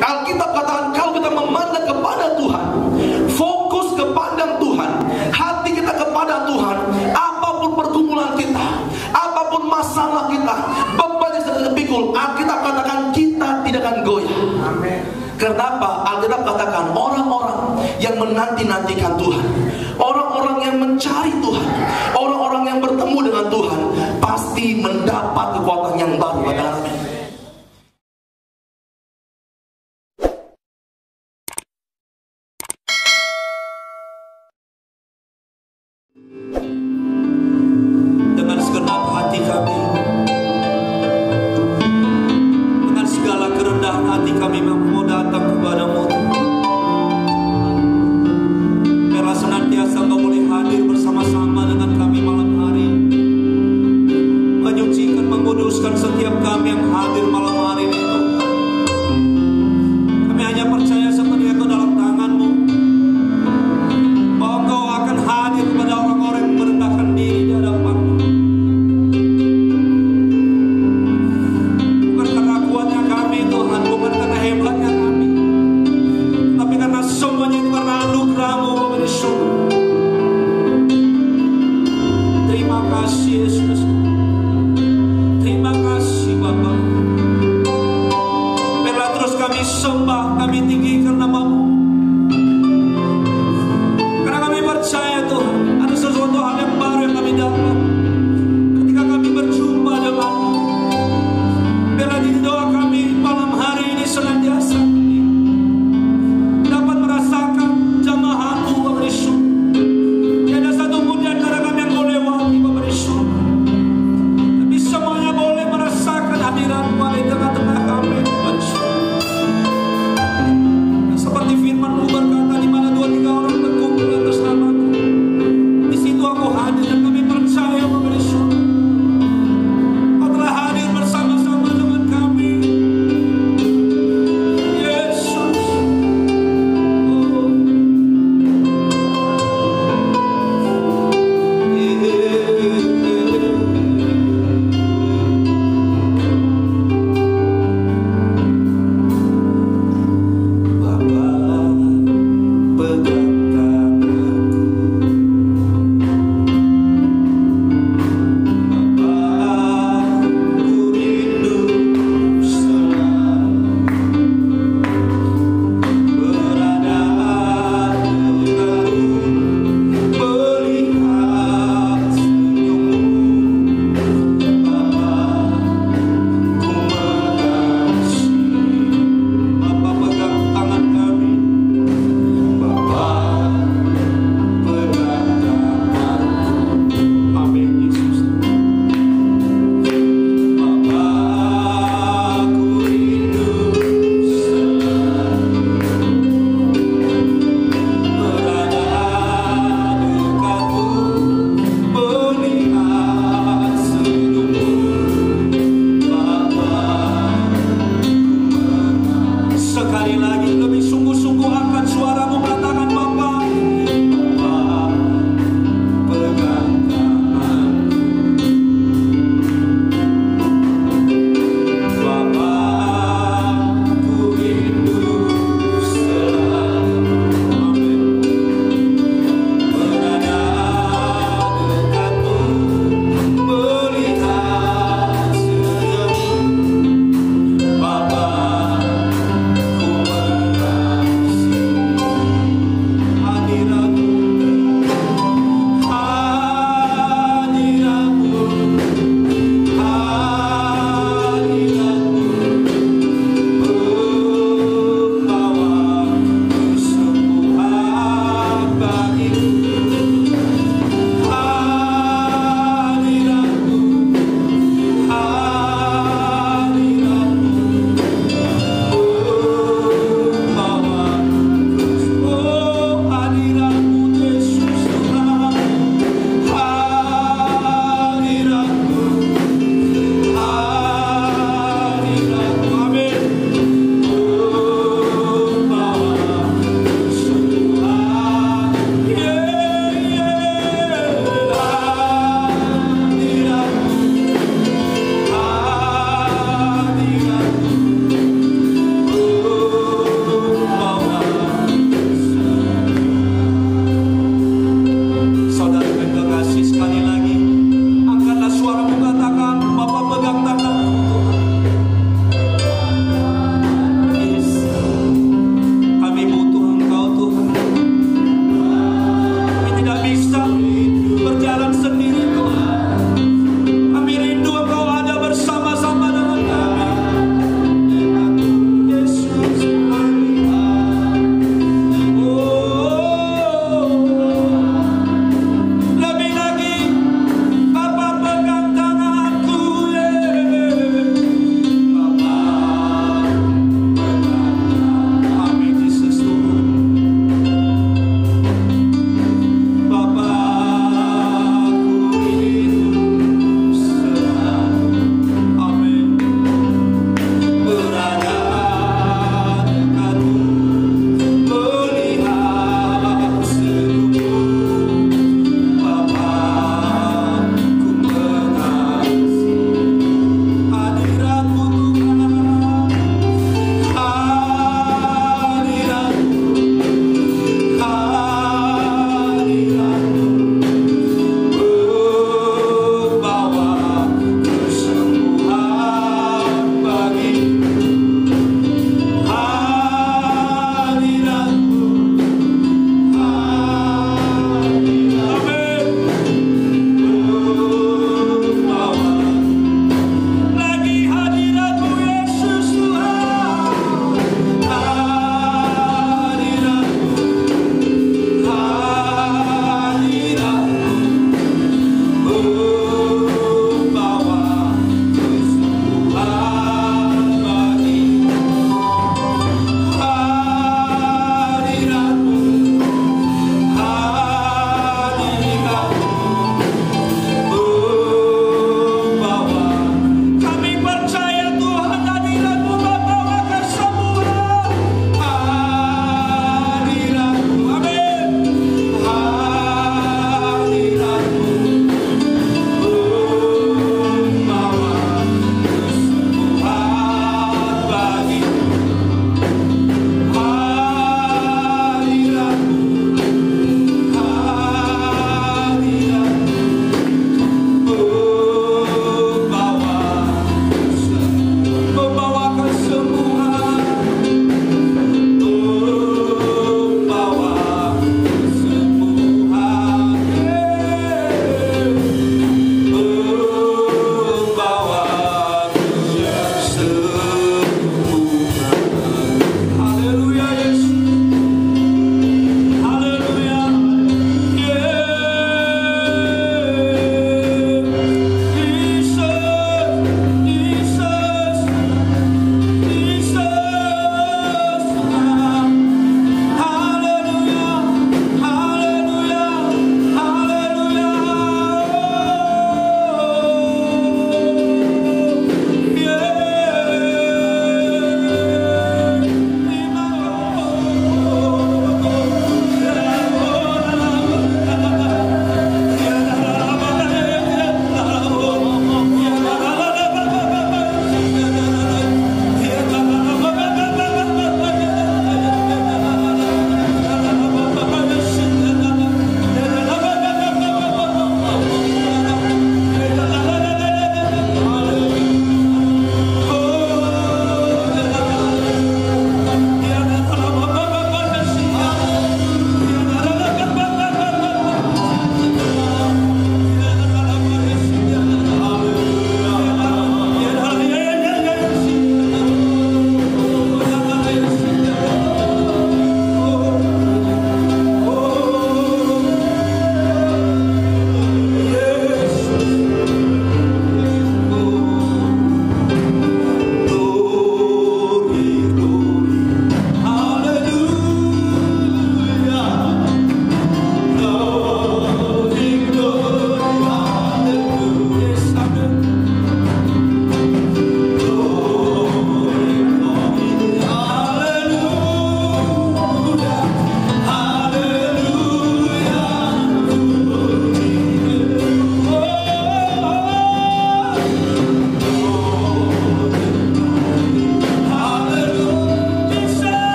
Alkitab katakan kalau kita memandang kepada Tuhan, fokus kepada Tuhan, hati kita kepada Tuhan, apapun pergumulan kita, apapun masalah kita, beban yang sedang terpikul, Alkitab katakan kita tidak akan goyah. Amin. Kenapa? Alkitab katakan orang-orang yang menanti-nantikan Tuhan, orang-orang yang mencari Tuhan, orang-orang yang bertemu dengan Tuhan pasti mendapat kekuatan yang baru. Katakan amin. Dengan segenap hati kami, dengan segala kerendahan hati kami mau datang kepadamu. Biarlah senantiasa Engkau boleh hadir bersama-sama dengan kami malam hari, menyucikan, menguduskan setiap kami yang hadir malam hari ini. Kami hanya percaya seperti itu dalam tangan-Mu, bahwa Engkau akan hadir kepada orang-orang yang merendahkan diri di hadapan-Mu. Bukan karena kuatnya kami Tuhan, bukan karena hebatnya kami, tapi karena semuanya itu karena anugerah-Mu Bapa di surga. Terima kasih Yesus, terima kasih Bapa. Biarlah terus kami sembah, kami tinggikan nama-Mu, karena kami percaya Tuhan ada sesuatu hal yang baru yang kami dapat ketika kami berjumpa dengan-Mu. Biarlah di doa kami malam hari ini senantiasa kami dapat merasakan jamahan-Mu Bapa di surga. Tiada satu pun di antara kami yang Kau lewati Bapa di surga, tapi semuanya boleh merasakan hadirat-Mu di tengah-tengah kami Bapa di surga. Dan seperti firman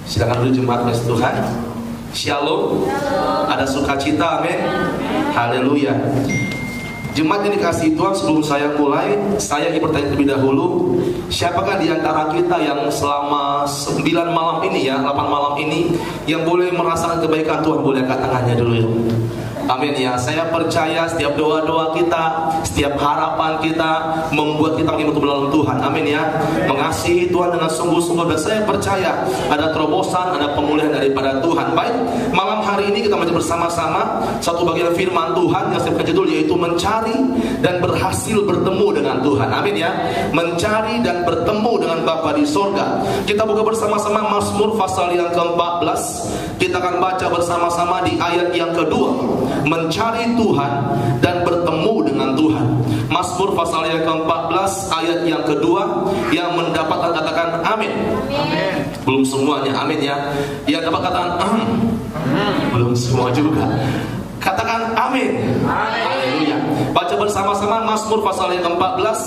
Silakan dulu jemaat kasih Tuhan. Shalom. Ada sukacita, amin. Haleluya. Jemaat yang dikasihi Tuhan, sebelum saya mulai, saya ingin bertanya terlebih dahulu, siapakah di antara kita yang selama 9 malam ini ya, 8 malam ini, yang boleh merasakan kebaikan Tuhan? Boleh angkat tangannya dulu ya. Amin ya. Saya percaya setiap doa-doa kita, setiap harapan kita membuat kita makin bertumbuh dalam Tuhan. Amin ya. Mengasihi Tuhan dengan sungguh-sungguh, dan saya percaya ada terobosan, ada pemulihan daripada Tuhan. Baik, malam hari ini kita baca bersama-sama satu bagian firman Tuhan yang saya judul yaitu mencari dan berhasil bertemu dengan Tuhan. Amin ya. Mencari dan bertemu dengan Bapa di sorga. Kita buka bersama-sama Mazmur pasal yang ke-14. Kita akan baca bersama-sama di ayat yang kedua. Mencari Tuhan dan bertemu dengan Tuhan. Mazmur pasal yang ke-14 ayat yang kedua. Yang mendapatkan katakan amin. Amin. Belum semuanya amin ya. Yang dapat katakan amin. Belum semua juga. Katakan amin. Haleluya. Baca bersama-sama Mazmur pasal yang ke-14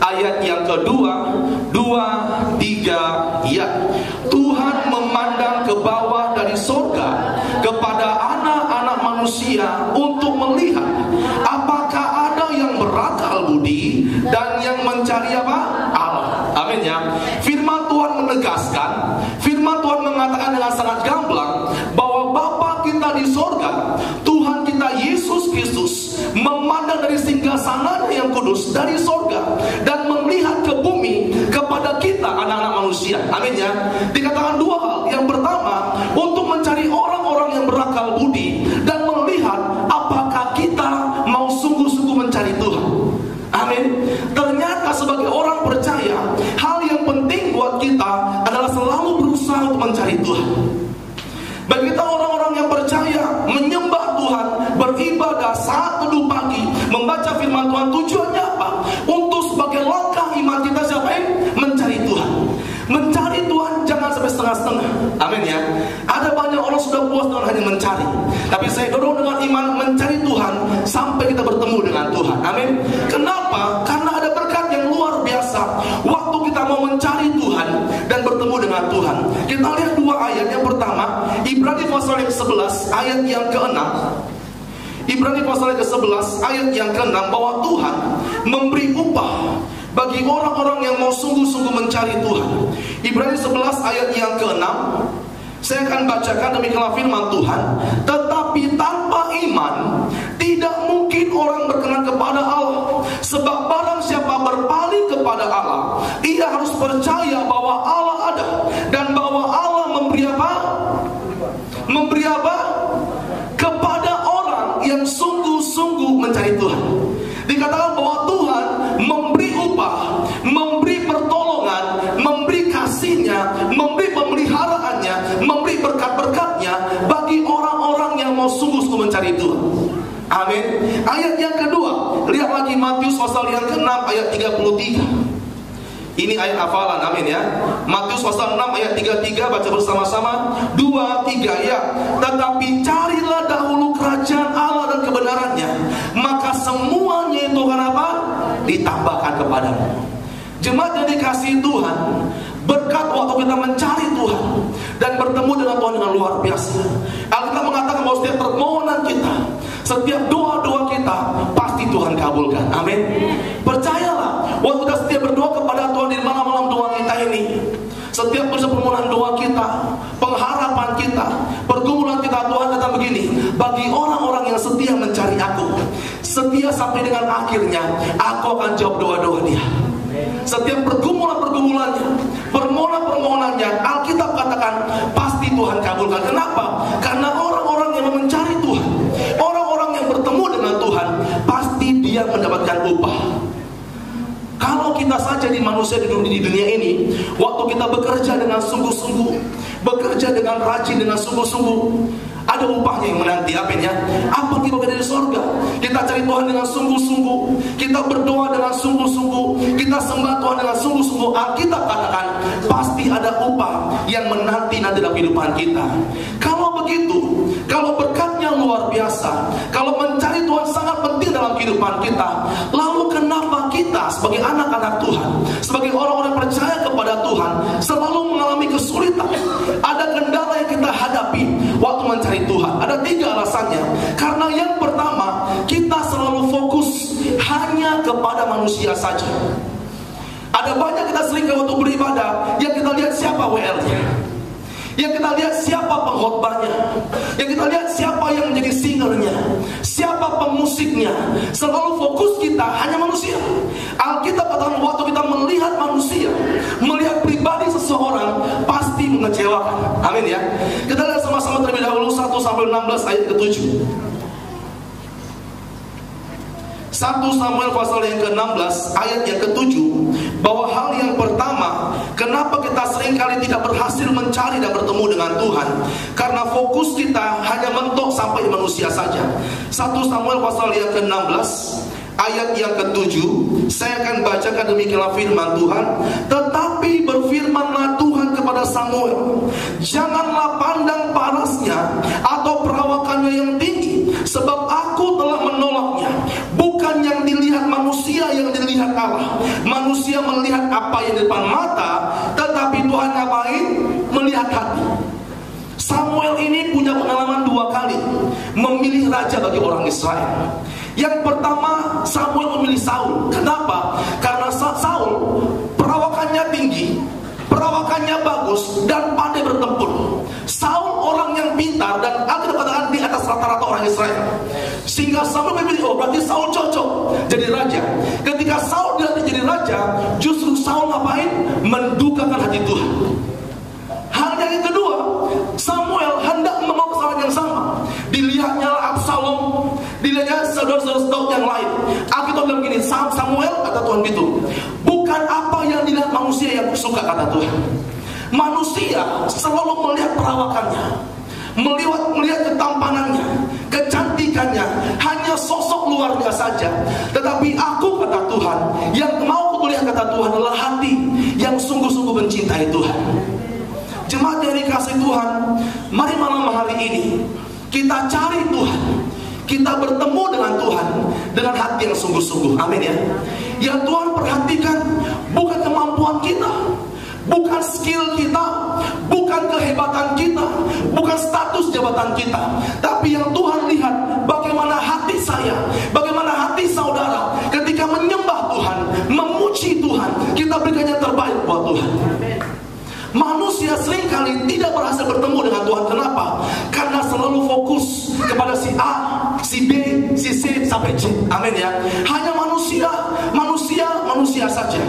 ayat yang kedua. 2, 3 ya. Tuhan memandang ke bawah dari surga kepada anak-anak manusia untuk melihat apakah ada yang berakal budi dan yang mencari apa? Allah. Amin ya. Firman Tuhan menegaskan, firman Tuhan mengatakan dengan sangat gamblang bahwa Bapa kita di sorga, Tuhan kita Yesus Kristus, memandang dari singgasananya yang kudus dari sorga dan melihat ke bumi kepada kita anak-anak manusia. Amin ya. Dikatakan dua hal. Yang pertama, untuk mencari orang-orang yang berakal budi dan melihat apakah kita mau sungguh-sungguh mencari Tuhan. Amin. Ternyata sebagai orang percaya, hal yang penting buat kita adalah selalu berusaha untuk mencari Tuhan. Bagi kita orang-orang yang percaya, menyembah Tuhan, beribadah saat teduh pagi, membaca firman Tuhan, tujuannya apa? Untuk sebagai langkah iman kita siapa yang mencari Tuhan. Mencari Tuhan jangan sampai setengah-setengah. Amin ya. Ada banyak orang sudah puas dengan hanya mencari, tapi saya dorong dengan iman mencari Tuhan sampai kita bertemu dengan Tuhan. Amin. Kenapa? Karena ada berkat yang luar biasa waktu kita mau mencari Tuhan dan bertemu dengan Tuhan. Kita lihat dua ayat. Yang pertama, Ibrani pasal yang ke-11 ayat yang ke-6. Ibrani pasal yang ke-11 ayat yang ke-6, bahwa Tuhan memberi upah bagi orang-orang yang mau sungguh-sungguh mencari Tuhan. Ibrani 11 ayat yang ke-6. Saya akan bacakan demikianlah firman Tuhan. Tetapi tanpa iman tidak mungkin orang berkenan kepada Allah. Sebab barang siapa berpaling kepada Allah, ia harus percaya bahwa Allah ada dan bahwa Allah memberi apa? Memberi apa? Kepada orang yang sungguh-sungguh mencari Tuhan. Dikatakan bahwa Tuhan memberi upah, memberi pertolongan, memberi kasih-Nya, memberi pemeliharaannya, memberi berkat-berkat-Nya bagi orang-orang yang mau sungguh-sungguh mencari Tuhan. Amin. Ayat yang kedua, lihat lagi Matius pasal yang ke-6 ayat 33. Ini ayat hafalan, amin ya. Matius pasal 6 ayat 33, baca bersama-sama. 2, 3 ya. Tetapi carilah dahulu kerajaan Allah dan kebenarannya, maka semuanya itu akan apa? Ditambahkan kepadamu. Jemaat yang dikasihi Tuhan, berkat waktu kita mencari Tuhan dan bertemu dengan Tuhan dengan luar biasa. Alkitab mengatakan bahwa setiap permohonan kita, setiap doa-doa kita pasti Tuhan kabulkan. Amin. Percayalah, waktu kita setiap berdoa kepada Tuhan di malam-malam doa kita ini, setiap permohonan doa kita, pengharapan kita, pergumulan kita, Tuhan kata begini, bagi orang-orang yang setia mencari Aku, setia sampai dengan akhirnya, Aku akan jawab doa-doa dia. Setiap pergumulan-pergumulannya, permohonan-permohonannya, Alkitab katakan pasti Tuhan kabulkan. Kenapa? Karena orang-orang yang mencari Tuhan, orang-orang yang bertemu dengan Tuhan, pasti dia mendapatkan upah. Kalau kita saja di manusia di dunia ini, waktu kita bekerja dengan sungguh-sungguh, bekerja dengan rajin, dengan sungguh-sungguh, ada upahnya yang menanti. Amin ya. Apa kita dari surga? Kita cari Tuhan dengan sungguh-sungguh, kita berdoa dengan sungguh-sungguh, kita sembah Tuhan dengan sungguh-sungguh. Alkitab katakan pasti ada upah yang menanti nanti dalam kehidupan kita. Kalau begitu, kalau berkatnya luar biasa, kalau mencari Tuhan sangat penting dalam kehidupan kita, lalu kenapa kita sebagai anak-anak Tuhan, sebagai orang-orang percaya kepada Tuhan, selalu mengalami kesulitan? Ada kendala saja. Ada banyak kita sering waktu beribadah yang kita lihat siapa WL-nya, yang kita lihat siapa pengkhotbahnya, yang kita lihat siapa yang menjadi singernya, siapa pemusiknya. Selalu fokus kita hanya manusia. Alkitab katakan waktu kita melihat manusia, melihat pribadi seseorang, pasti mengecewakan. Amin ya. Kita lihat sama-sama terlebih dahulu 1-16 ayat ke-7. 1 Samuel pasal yang ke-16 ayat yang ke-7, bahwa hal yang pertama, kenapa kita seringkali tidak berhasil mencari dan bertemu dengan Tuhan, karena fokus kita hanya mentok sampai manusia saja. 1 Samuel pasal yang ke-16 ayat yang ke-7, saya akan bacakan demikianlah firman Tuhan. Tetapi berfirmanlah Tuhan kepada Samuel, janganlah pandang parasnya atau perawakannya yang tinggi, sebab aku telah menolaknya. Bukan yang dilihat manusia yang dilihat Allah. Manusia melihat apa yang di depan mata, tetapi Tuhan ngapain? Melihat hati. Samuel ini punya pengalaman 2 kali memilih raja bagi orang Israel. Yang pertama, Samuel memilih Saul. Kenapa? Karena Saul perawakannya tinggi, perawakannya bagus, dan pandai bertempur. Saul orang yang pintar dan Alkitab katakan di atas rata-rata orang Israel. Sehingga Samuel memilih, oh berarti Saul cocok jadi raja. Ketika Saul dilantik jadi raja, justru Saul ngapain? Mendukakan hati Tuhan. Hal yang kedua, Samuel hendak membawa kesalahan yang sama. Dilihatnya Absalom, dilihatnya saudara-saudara Daud yang lain. Alkitab bilang begini, Samuel, kata Tuhan gitu, bukan apa yang dilihat manusia yang suka, kata Tuhan. Manusia selalu melihat perawakannya, melihat ketampanannya, kecantikannya, hanya sosok luarnya saja. Tetapi aku, kata Tuhan, yang mau kulihat, kata Tuhan, adalah hati yang sungguh-sungguh mencintai Tuhan. Jemaat yang dikasih Tuhan, mari malam hari ini kita cari Tuhan, kita bertemu dengan Tuhan dengan hati yang sungguh-sungguh. Amin ya. Yang Tuhan perhatikan bukan kemampuan kita, bukan skill kita, bukan kehebatan kita, bukan status jabatan kita, tapi yang Tuhan lihat bagaimana hati saya, bagaimana hati saudara ketika menyembah Tuhan, memuji Tuhan, kita berikan yang terbaik buat Tuhan. Manusia seringkali tidak berhasil bertemu dengan Tuhan. Kenapa? Karena selalu fokus kepada si A, si B, si C, sampai C. Amin ya. Hanya manusia saja.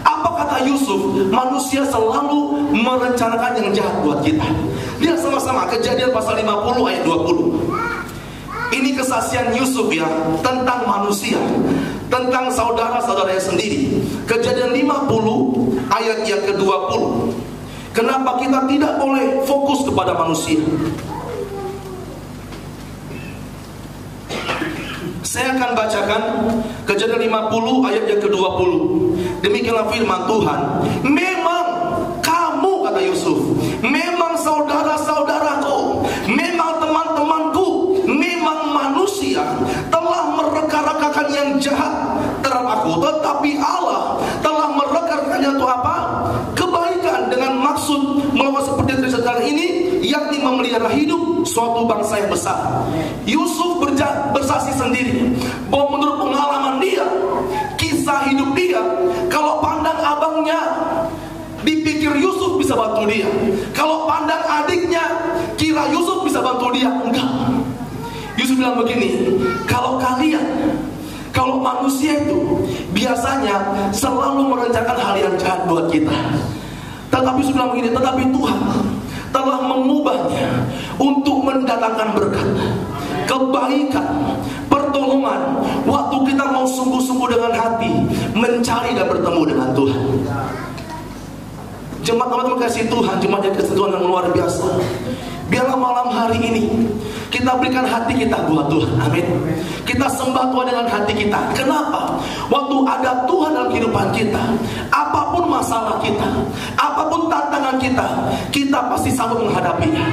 Apa kata Yusuf? Manusia selalu merencanakan yang jahat buat kita. Lihat sama-sama Kejadian pasal 50 ayat 20. Ini kesaksian Yusuf ya, tentang manusia, tentang saudara-saudaranya sendiri. Kejadian 50 ayat yang ke-20. Kenapa kita tidak boleh fokus kepada manusia? Saya akan bacakan Kejadian 50 ayat yang ke-20. Demikianlah firman Tuhan. Memang kamu, kata Yusuf, memang saudara-saudaraku, memang teman-temanku, memang manusia telah mereka-rekakan yang jahat terhadap aku, tetapi Allah telah mereka-rekakannya itu apa? Kebaikan, dengan maksud melakukan seperti yang terjadi ini, yakni memelihara hidup suatu bangsa yang besar. Yusuf bersaksi sendiri bahwa menurut pengalaman dia, kisah hidup dia, kalau pandang abangnya, dipikir Yusuf bisa bantu dia. Kalau pandang adiknya, kira Yusuf bisa bantu dia. Enggak. Yusuf bilang begini, kalau manusia itu biasanya selalu merencanakan hal yang jahat buat kita. Tetapi Yusuf bilang begini, tetapi Tuhan telah mengubahnya untuk mendatangkan berkat, kebaikan, pertolongan. Waktu kita mau sungguh-sungguh dengan hati mencari dan bertemu dengan Tuhan. Jemaat teman-teman kasih Tuhan, jemaat yang kasih Tuhan yang luar biasa, biarlah malam hari ini kita berikan hati kita buat Tuhan. Amin. Kita sembah Tuhan dengan hati kita. Kenapa? Waktu ada Tuhan dalam kehidupan kita, apapun masalah kita, apapun tantangan kita, kita pasti sanggup menghadapinya.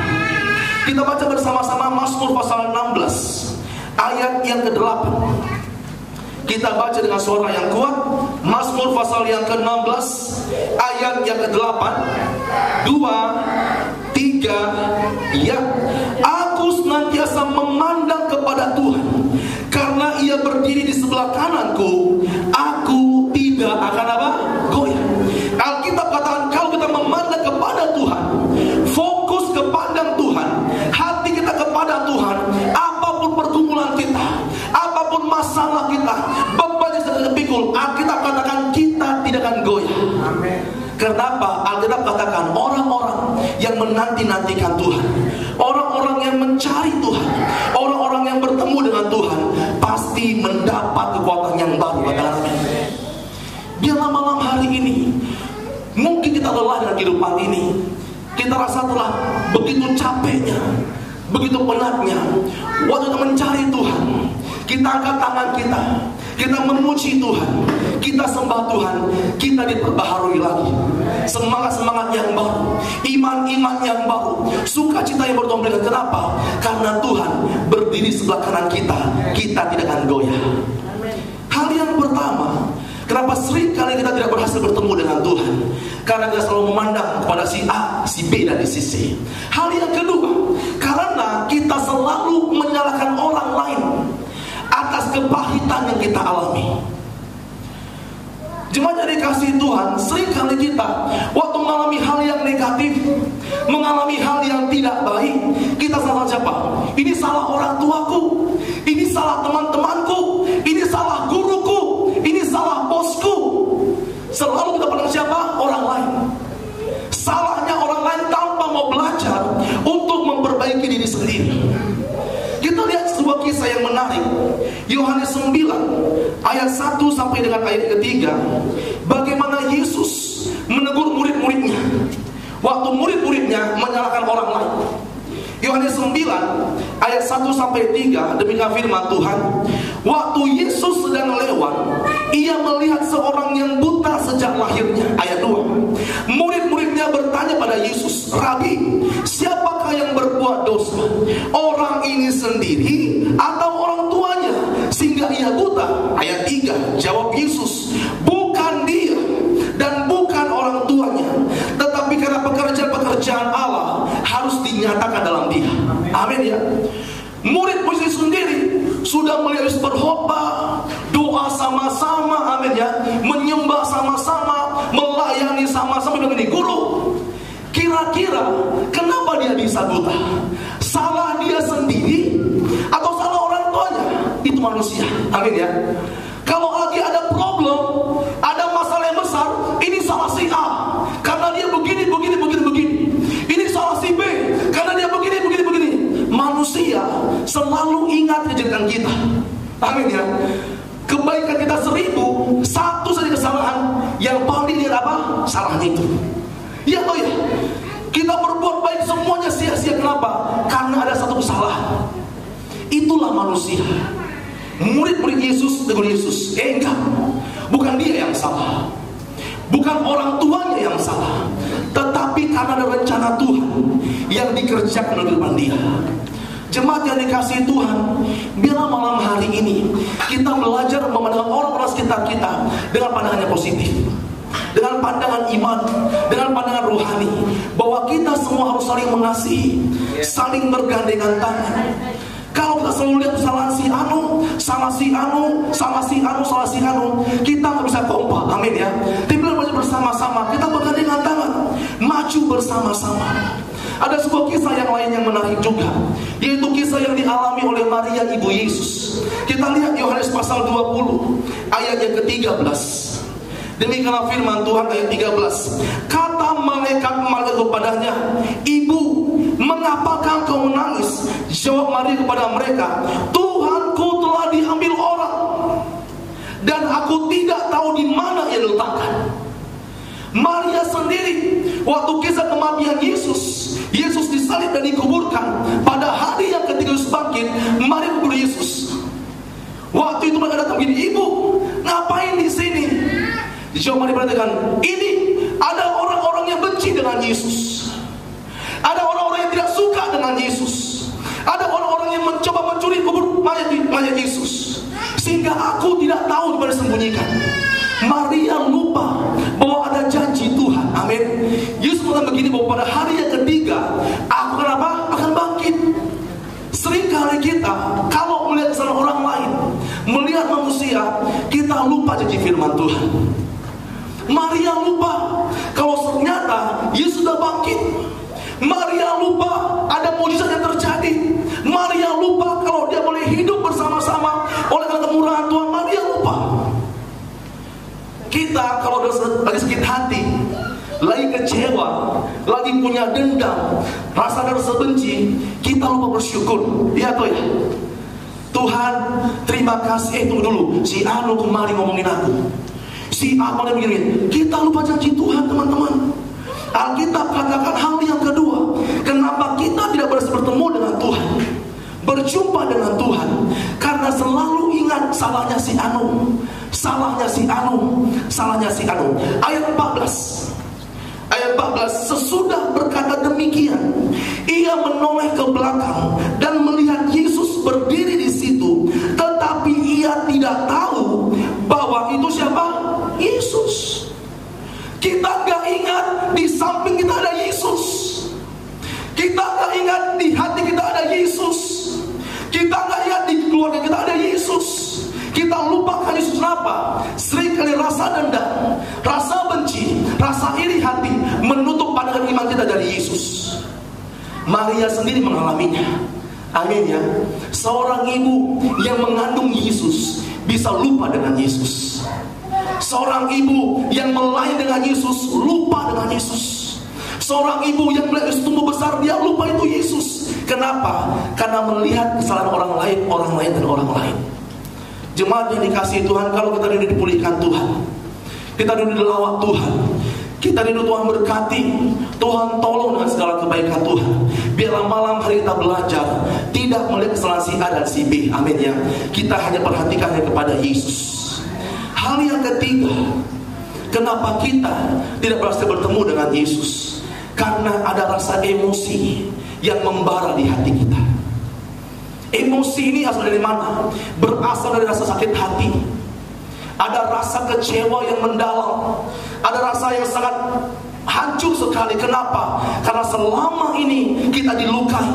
Kita baca bersama-sama Mazmur pasal 16 ayat yang ke-8. Kita baca dengan suara yang kuat. Mazmur pasal yang ke-16 ayat yang ke-8. 2, 3, ya. Aku senantiasa memandang kepada Tuhan, karena Ia berdiri di sebelah kananku. Aku tidak akan apa? Goyah. Alkitab katakan kalau kita memandang kepada Tuhan, fokus kepada Tuhan, hati kita kepada Tuhan, apapun pergumulan kita, apapun masalah kita, beban yang sedang dipikul, Alkitab katakan kita tidak akan goyah. Amin. Kenapa? Alkitab katakan orang-orang yang menanti-nantikan Tuhan, orang-orang yang mencari Tuhan, orang-orang yang bertemu dengan Tuhan pasti mendapat kekuatan yang baru. Katakan amin. Biarlah malam hari ini, mungkin kita lelah dengan kehidupan ini, kita rasa telah begitu capeknya, begitu penatnya. Waktu kita mencari Tuhan, kita angkat tangan kita memuji Tuhan, kita sembah Tuhan, kita diperbaharui lagi. Semangat-semangat yang baru, iman-iman yang baru, sukacita yang bertumbuh. Kenapa? Karena Tuhan berdiri sebelah kanan kita, kita tidak akan goyah. Hal yang pertama, kenapa sering kali kita tidak berhasil bertemu dengan Tuhan? Karena kita selalu memandang kepada si A, si B, dan si C. Hal yang kedua, karena kita selalu menyalahkan orang lain atas kepahitan yang kita alami. Jemaat yang dikasihi Tuhan, sering kali kita waktu mengalami hal yang negatif, mengalami hal yang tidak baik, kita salah siapa? Ini salah orang tuaku, ini salah teman-temanku, ini salah guruku, ini salah bosku. Selalu kita pandang siapa? Orang lain. Salahnya orang lain tanpa mau belajar untuk memperbaiki diri sendiri. Kita lihat sebuah kisah yang menarik. Yohanes 9 ayat 1 sampai dengan ayat ketiga. Bagaimana Yesus menegur murid-muridnya waktu murid-muridnya menyalahkan orang lain. Yohanes 9 ayat 1 sampai 3, demikian firman Tuhan. Waktu Yesus sedang lewat, ia melihat seorang yang buta sejak lahirnya. Ayat 2. Murid-muridnya bertanya pada Yesus, Rabi, siapakah yang berbuat dosa? Orang ini sendiri atau orang tuanya sehingga ia buta? Ayat 3. Jawab Yesus, bukan dia dan bukan orang tuanya, tetapi karena pekerjaan Allah harus dinyatakan dalam dia. Amin ya. Murid-murid sendiri sudah melihat Yesus berkhotbah, doa sama-sama, amin ya, menyembah sama-sama, melayani sama-sama dengan guru. Kira-kira kenapa dia bisa buta? Salah dia sendiri atau salah orang tuanya? Itu manusia, amin ya. Kalau lagi ada problem, ada masalah yang besar, ini salah si A karena dia begini. Ini salah si B karena dia begini. Manusia selalu ingat kejelekan kita, amin ya. Kebaikan kita 1000, satu saja kesalahan yang paling dia apa? Salahnya itu. Ya toh ya. Kita berbuat baik semuanya sia-sia. Kenapa? Karena ada satu kesalahan. Itulah manusia. Murid-murid Yesus tegur Yesus, enggak, bukan dia yang salah, bukan orang tuanya yang salah, tetapi karena ada rencana Tuhan yang dikerjakan oleh depan dia. Jemaat yang dikasihi Tuhan, biarlah malam hari ini kita belajar memandang orang-orang sekitar kita dengan pandangan yang positif, dengan pandangan iman, dengan pandangan rohani, bahwa kita semua harus saling mengasihi, saling bergandengan tangan. Kalau kita selalu lihat salah si anu, kita nggak bisa kompak, amin ya. Tapi belajar bersama-sama, kita bergandengan tangan, maju bersama-sama. Ada sebuah kisah yang lain yang menarik juga, yaitu kisah yang dialami oleh Maria ibu Yesus. Kita lihat Yohanes pasal 20 ayat yang ke-13. Demikianlah firman Tuhan ayat 13. Kata malaikat kepadanya, Ibu, mengapakah kau menangis? Jawab Maria kepada mereka, Tuhanku telah diambil orang, dan aku tidak tahu di mana ia diletakkan. Maria sendiri waktu kisah kematian Yesus disalib dan dikuburkan. Pada hari yang ketiga Yesus bangkit, Maria kubur Yesus. Waktu itu mereka datang begini, Ibu, ngapain di sini? Dijawab Maria berkatakan, ini ada orang-orang yang benci dengan Yesus, ada orang-orang yang tidak suka dengan Yesus, ada orang-orang yang mencoba mencuri kubur mayat Yesus, sehingga aku tidak tahu di mana disembunyikan. Maria lupa bahwa ada janji Tuhan, amin. Yesus mengatakan begini, bahwa pada hari yang ketiga aku akan bangkit. Seringkali kita kalau melihat kesalahan orang lain, melihat manusia, kita lupa janji firman Tuhan. Maria lupa kalau ternyata Yesus sudah bangkit. Maria lupa ada mujizat yang terjadi. Maria lupa kalau dia boleh hidup bersama-sama oleh karena kemurahan Tuhan. Maria lupa. Kita kalau lagi sakit hati, lagi kecewa, lagi punya dendam, rasa rasa benci, kita lupa bersyukur. Iya atau ya? Tuhan, terima kasih. Tunggu dulu, si Anu kemarin ngomongin aku, si A kemarin begini. Kita lupa janji Tuhan, teman-teman. Alkitab katakan hal yang kedua, kenapa kita tidak berhasil bertemu dengan Tuhan, berjumpa dengan Tuhan, karena selalu ingat salahnya si Anu, salahnya si Anu, salahnya si Anu. Ayat 14, sesudah berkata demikian, ia menoleh ke belakang dan melihat Yesus berdiri di situ, tetapi ia tidak tahu bahwa itu siapa? Yesus. Kita gak ingat di samping kita ada Yesus. Kita gak ingat di hati kita ada Yesus. Kita gak ingat di keluarga kita ada Yesus. Kita lupakan Yesus. Kenapa? Seringkali rasa dendam, rasa benci, rasa iri hati menutup pandangan iman kita dari Yesus. Maria sendiri mengalaminya. Amin ya. Seorang ibu yang mengandung Yesus bisa lupa dengan Yesus. Seorang ibu yang melayan dengan Yesus lupa dengan Yesus. Seorang ibu yang melihat Yesus tumbuh besar, dia lupa itu Yesus. Kenapa? Karena melihat kesalahan orang lain dan orang lain. Jemaat yang dikasihi Tuhan, kalau kita rindu dipulihkan Tuhan, kita rindu dilawat Tuhan, kita rindu Tuhan berkati, Tuhan tolong dengan segala kebaikan Tuhan. Biarlah malam hari kita belajar tidak melihat kesalahan si A dan si B. Amin ya. Kita hanya perhatikan kepada Yesus. Hal yang ketiga, kenapa kita tidak berhasil bertemu dengan Yesus? Karena ada rasa emosi yang membara di hati kita. Emosi ini asal dari mana? Berasal dari rasa sakit hati. Ada rasa kecewa yang mendalam. Ada rasa yang sangat hancur sekali. Kenapa? Karena selama ini kita dilukai,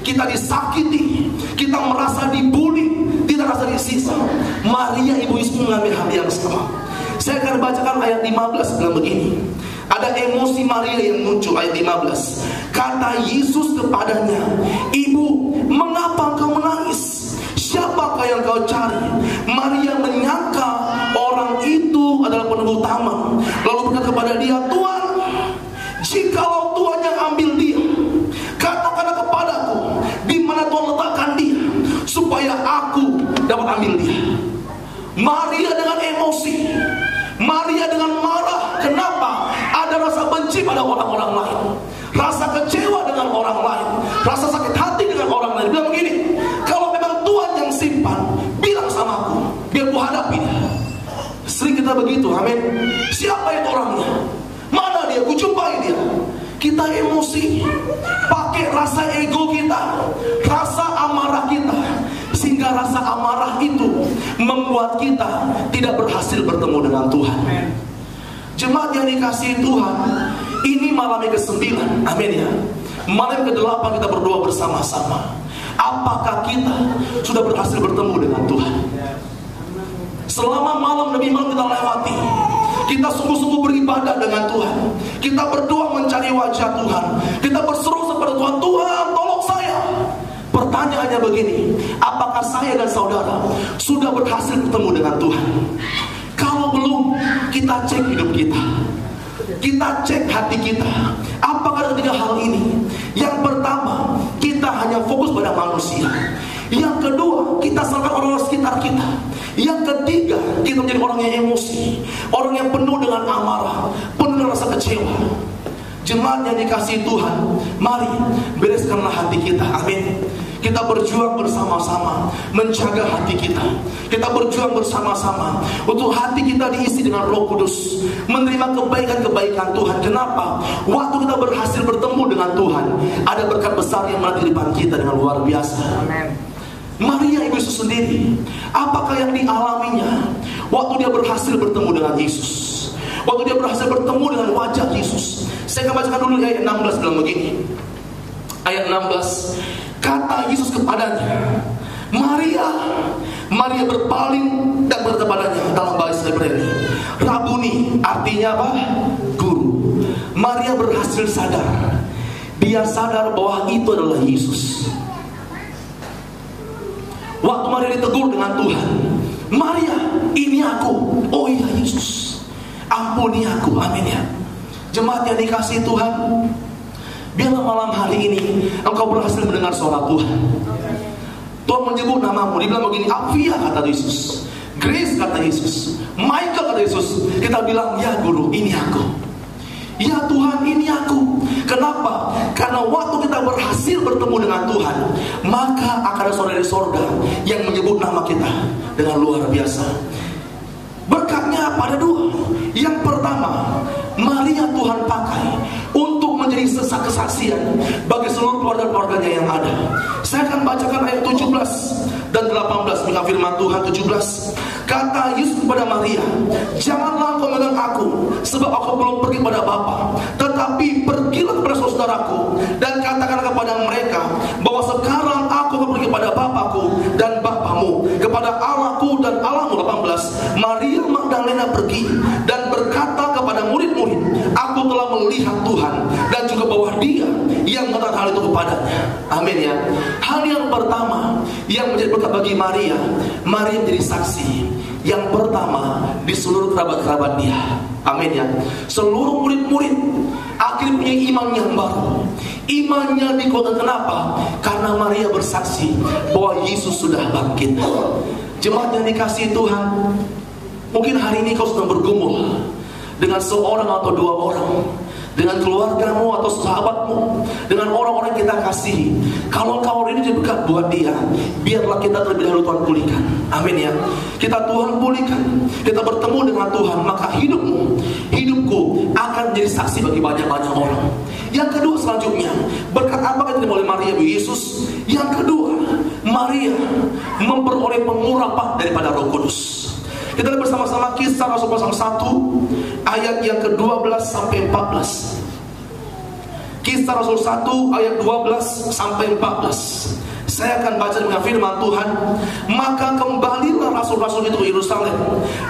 kita disakiti, kita merasa dibully, tidak merasa disiksa. Maria ibu Yesus mengalami hal yang sama. Saya akan bacakan ayat 15 bilang begini. Ada emosi Maria yang muncul. Ayat 15, kata Yesus kepadanya, ibu, mengapa engkau menangis? Siapakah yang kau cari? Maria menyangka orang itu adalah penunggu taman, lalu berkata kepada dia, Tuhan, jikalau Tuhan yang ambil dia, katakanlah kepadaku di mana Tuhan letakkan dia, supaya aku dapat ambil dia. Maria dengan emosi, Maria dengan marah. Kenapa? Ada rasa benci pada orang-orang lain, rasa kecewa dengan orang lain, rasa sakit hati dengan orang lain. Bilang begini, kalau memang Tuhan yang simpan, bilang sama aku, biar ku hadapi dia. Sering kita begitu, amin. Siapa itu orangnya? Mana dia? Ku jumpai dia. Kita emosi, pakai rasa ego kita, rasa amarah kita, sehingga rasa amarah itu membuat kita tidak berhasil bertemu dengan Tuhan. Jemaat yang dikasihi Tuhan, ini malam yang ke-9, amin ya. Malam ke-8 kita berdoa bersama-sama. Apakah kita sudah berhasil bertemu dengan Tuhan? Selama malam demi malam kita lewati, kita sungguh-sungguh beribadah dengan Tuhan, kita berdoa mencari wajah Tuhan, kita berseru kepada Tuhan, Tuhan tolong saya. Pertanyaannya begini, apakah saya dan saudara sudah berhasil bertemu dengan Tuhan? Kalau belum, kita cek hidup kita, kita cek hati kita. Apakah ketiga hal ini? Yang pertama, kita hanya fokus pada manusia. Yang kedua, kita salahkan orang-orang sekitar kita. Yang ketiga, kita menjadi orang yang emosi, orang yang penuh dengan amarah, penuh dengan rasa kecewa. Jemaat yang dikasihi Tuhan, mari bereskanlah hati kita, amin. Kita berjuang bersama-sama menjaga hati kita. Kita berjuang bersama-sama untuk hati kita diisi dengan Roh Kudus, menerima kebaikan-kebaikan Tuhan. Kenapa? Waktu kita berhasil bertemu dengan Tuhan, ada berkat besar yang menanti di depan kita dengan luar biasa. Amen. Maria ibu Yesus sendiri, apakah yang dialaminya waktu dia berhasil bertemu dengan Yesus? Waktu dia berhasil bertemu dengan wajah Yesus. Saya akan bacakan dulu ayat 16 bilang begini. Ayat 16, kata Yesus kepadanya, Maria. Maria berpaling dan berkata padanya dalam bahasa Ibrani, Rabuni artinya apa? Guru. Maria berhasil sadar. Dia sadar bahwa itu adalah Yesus. Waktu Maria ditegur dengan Tuhan, Maria, ini aku. Oh iya Yesus, ampuni aku. Amin ya. Jemaat yang dikasihi Tuhan, biarlah malam hari ini engkau berhasil mendengar suara Tuhan. Tuhan menyebut namamu. Dia bilang begini, Afia kata Yesus, Grace kata Yesus, Michael kata Yesus. Kita bilang, ya Guru, ini aku. Ya Tuhan, ini aku. Kenapa? Karena waktu kita berhasil bertemu dengan Tuhan, maka akan ada saudara di sorga yang menyebut nama kita dengan luar biasa. Berkatnya pada dua. Yang pertama, Maria Tuhan pakai untuk menjadi sesak kesaksian bagi seluruh keluarga-keluarganya yang ada. Saya akan bacakan ayat 17 dan 18 dengan firman Tuhan. 17, kata Yesus kepada Maria, janganlah kau memegang aku, sebab aku belum pergi kepada Bapa, tetapi pergilah kepada saudaraku dan katakanlah kepada mereka bahwa sekarang aku akan pergi kepada Bapakku dan Bapamu, kepada Allahku dan Allahmu. 18, Maria Magdalena pergi dan berkata kepada murid-murid, aku telah melihat Tuhan, dan juga bahwa Dia yang mengatakan hal itu kepadanya. Amin ya. Hal yang pertama yang menjadi berkat bagi Maria, Maria menjadi saksi yang pertama di seluruh kerabat-kerabat dia. Amin ya. Seluruh murid-murid akhirnya punya iman yang baru. Imannya dikuatkan. Kenapa? Karena Maria bersaksi bahwa Yesus sudah bangkit. Jemaat yang dikasihi Tuhan, mungkin hari ini kau sedang bergumul dengan seorang atau dua orang, dengan keluargamu atau sahabatmu, dengan orang-orang yang kita kasihi. Kalau kau ini jadi berkat buat dia, biarlah kita terlebih dahulu Tuhan pulihkan. Amin ya. Kita Tuhan pulihkan, kita bertemu dengan Tuhan, maka hidupku akan menjadi saksi bagi banyak-banyak orang. Yang kedua selanjutnya, berkat apa yang diterima oleh Maria Bu Yesus? Yang kedua, Maria memperoleh pengurapan daripada Roh Kudus. Kita lihat bersama-sama Kisah Rasul pasal 1 ayat yang ke-12 sampai 14. Kisah Rasul 1 ayat 12 sampai 14. Saya akan baca dengan firman Tuhan. Maka kembalilah rasul-rasul itu ke Yerusalem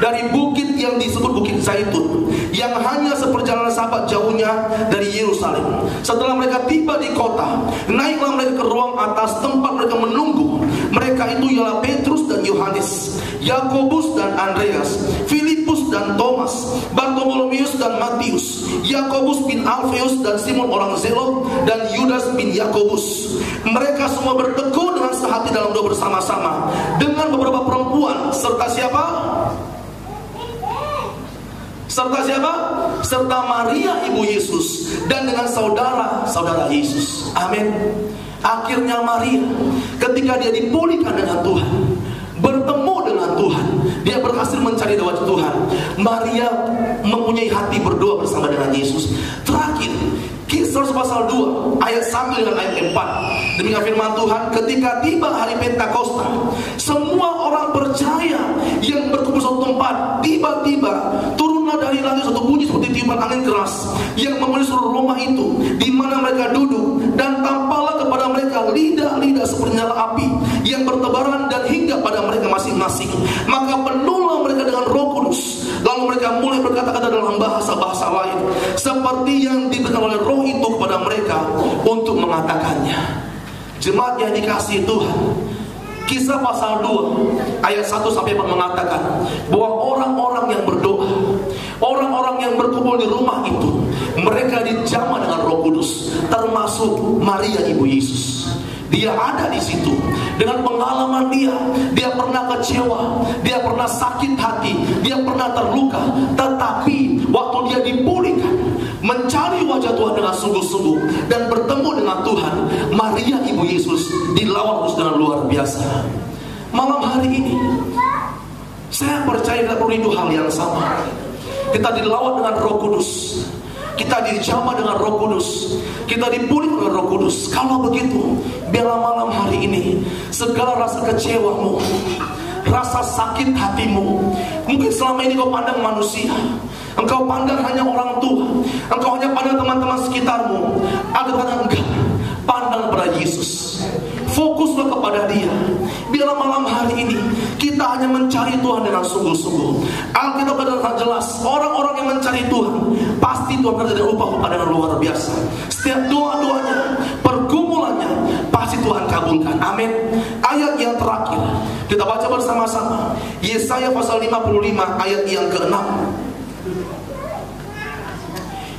dari bukit yang disebut Bukit Zaitun, yang hanya seperjalanan sahabat jauhnya dari Yerusalem. Setelah mereka tiba di kota, naiklah mereka ke ruang atas tempat mereka menunggu. Mereka itu ialah Petrus dan Yohanes, Yakobus dan Andreas, Filipus dan Thomas, Bartolomeus dan Matius, Yakobus bin Alfeus dan Simon orang Zelot, dan Yudas bin Yakobus. Mereka semua bertegur dengan sehati dalam doa bersama-sama dengan beberapa perempuan serta siapa? Serta Maria ibu Yesus dan dengan saudara-saudara Yesus. Amin. Akhirnya Maria ketika dia dipulihkan dengan Tuhan, bertemu dengan Tuhan, dia berhasil mencari wajah Tuhan, Maria mempunyai hati berdoa bersama dengan Yesus. Terakhir, Kisah pasal 2 ayat 1 dengan ayat 4. Demikian firman Tuhan, ketika tiba hari Pentakosta, semua orang percaya yang berkumpul satu tempat, tiba-tiba turunlah dari langit satu bunyi seperti tiupan angin keras yang memenuhi seluruh rumah itu di mana mereka duduk, dan tampaklah kepada mereka lidah-lidah seperti nyala api yang bertebaran dan hingga pada mereka masing-masing. Maka penuhlah mereka dengan Roh Kudus, lalu mereka mulai berkata-kata dalam bahasa-bahasa lain seperti yang diberikan oleh Roh itu kepada mereka untuk mengatakannya. Jemaat yang dikasihi Tuhan, Kisah pasal 2 ayat 1 sampai 4 mengatakan bahwa orang-orang yang berdoa, orang-orang yang berkumpul di rumah itu, mereka dijamah dengan Roh Kudus, termasuk Maria ibu Yesus. Dia ada di situ dengan pengalaman dia pernah kecewa, dia pernah sakit hati, dia pernah terluka, tetapi waktu dia dipulihkan, mencari wajah Tuhan dengan sungguh-sungguh dan bertemu dengan Tuhan, Maria ibu Yesus dilawan terus dengan luar biasa. Malam hari ini saya percaya kita perlu hal yang sama. Kita dilawat dengan Roh Kudus, kita dijamah dengan Roh Kudus, kita dipulihkan dengan Roh Kudus. Kalau begitu, biarlah malam hari ini segala rasa kecewamu, rasa sakit hatimu, mungkin selama ini kau pandang manusia, engkau pandang hanya orang tua, engkau hanya pandang teman-teman sekitarmu, ada kata enggak, Pandang pada Yesus, fokuslah kepada Dia. Biarlah malam hari ini kita hanya mencari Tuhan dengan sungguh-sungguh. Alkitab berkata jelas, orang-orang yang mencari Tuhan pasti Tuhan akan jadi upah dengan luar biasa. Setiap doa-doanya, pergumulannya pasti Tuhan kabulkan. Amin. Ayat yang terakhir kita baca bersama-sama, Yesaya pasal 55 ayat yang ke-6.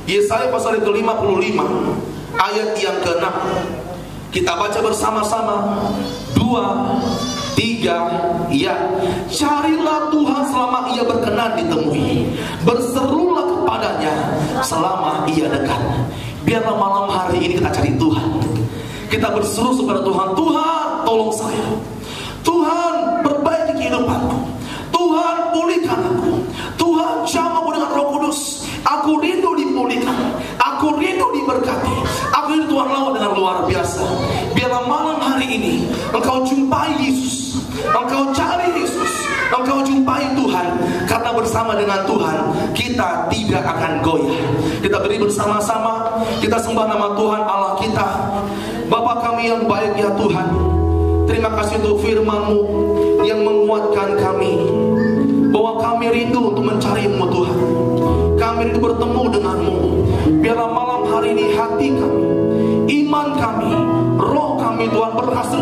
Yesaya pasal ke-55 ayat yang ke-6. Kita baca bersama-sama. 2, 3, ya. Carilah Tuhan selama Ia berkenan ditemui, berserulah kepadanya selama Ia dekat. Biarlah malam hari ini kita cari Tuhan. Kita berseru kepada Tuhan, Tuhan tolong saya, Tuhan perbaiki kehidupanku, Tuhan pulihkan aku, Tuhan jamah aku dengan Roh Kudus. Aku rindu dipulihkan, aku rindu diberkati, aku rindu Tuhan lawan dengan luar biasa. Biarlah malam hari ini engkau jumpai Yesus, engkau cari Yesus, engkau jumpai Tuhan. Karena bersama dengan Tuhan kita tidak akan goyah. Kita beri bersama-sama, kita sembah nama Tuhan Allah kita. Bapa kami yang baik ya Tuhan, terima kasih untuk firman-Mu yang menguatkan kami, bahwa kami rindu untuk mencari-Mu Tuhan. Kami rindu bertemu dengan-Mu. Biarlah malam hari ini hati kami, iman kami, roh kami Tuhan berhasil